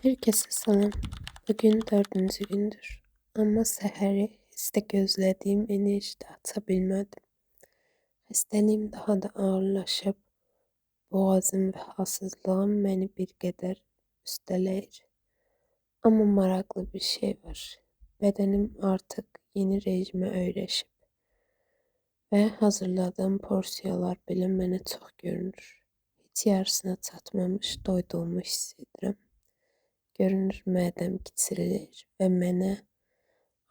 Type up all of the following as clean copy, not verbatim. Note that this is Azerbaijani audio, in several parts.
Herkese salam. Bugün dördüncü gündür. Ama səhəri heç də gözlədiyim enerjide aça bilmədim. Xəstəliyim daha da ağırlaşıb, boğazım və halsızlığım məni bir qədər üstələyir. Amma maraqlı bir şey var. Bədənim artıq yeni rejimə öyrəşib və hazırladığım porsiyalar belə mənə çox görünür. Heç yarısına çatmamış doyduğumu hiss edirəm. Görünür mədəm kiçilir və mənə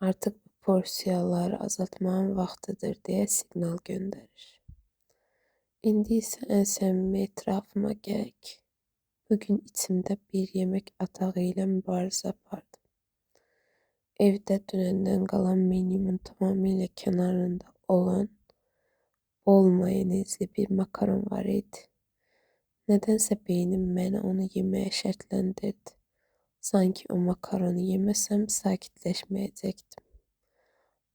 artıq bu porsiyaları azaltmağın vaxtıdır deyə siqnal göndərir. İndi isə ən səmimi etirafıma gələk. Bugün içimdə bir yemək atağı ilə mübarizə apardım. Evdə dünəndən qalan menyumun tamamilə kənarında olan bol mayonezli bir makaron var idi. Nədənsə beynim mənə onu yeməyə şərtləndirdi. Sanki o makaronu yeməsəm sakitləşməyəcəkdim.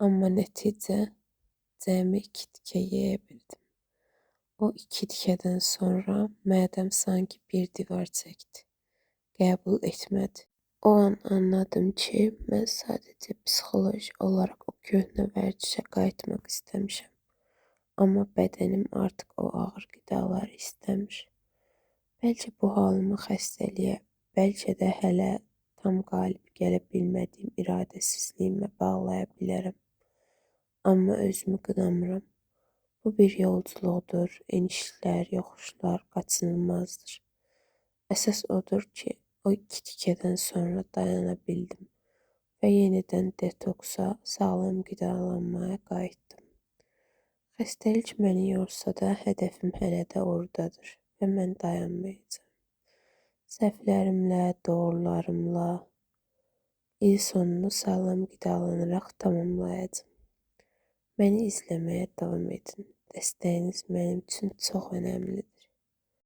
Amma nəticə cəmi 2 tikə yeyə bildim. O 2 tikədən sonra mədəm sanki bir divar çəkdi. Qəbul etmədi. O an anladım ki, mən sadəcə psixoloji olaraq o köhnə vərdişə qayıtmaq istəmişəm. Amma bədənim artıq o ağır qidaları istəmir. Bəlkə bu halımı xəstəliyə, bəlkə də hələ tam qalib gələ bilmədiyim iradəsizliyimə bağlaya bilərəm. Amma özümü qınamıram. Bu bir yolculuqdur, enişlər, yoxuşlar qaçınılmazdır. Əsas odur ki, o 2 tikədən sonra dayana bildim və yenidən detoksa, sağlam qidalanmaya qayıtdım. Xəstəlik məni yorsa da hədəfim hələ də oradadır və mən dayanmayacağam. Səhvlərimlə, doğrularımla il sonunu sağlam qidalanaraq tamamlayacağım. Məni izləməyə davam edin. Dəstəyiniz mənim üçün çox önəmlidir.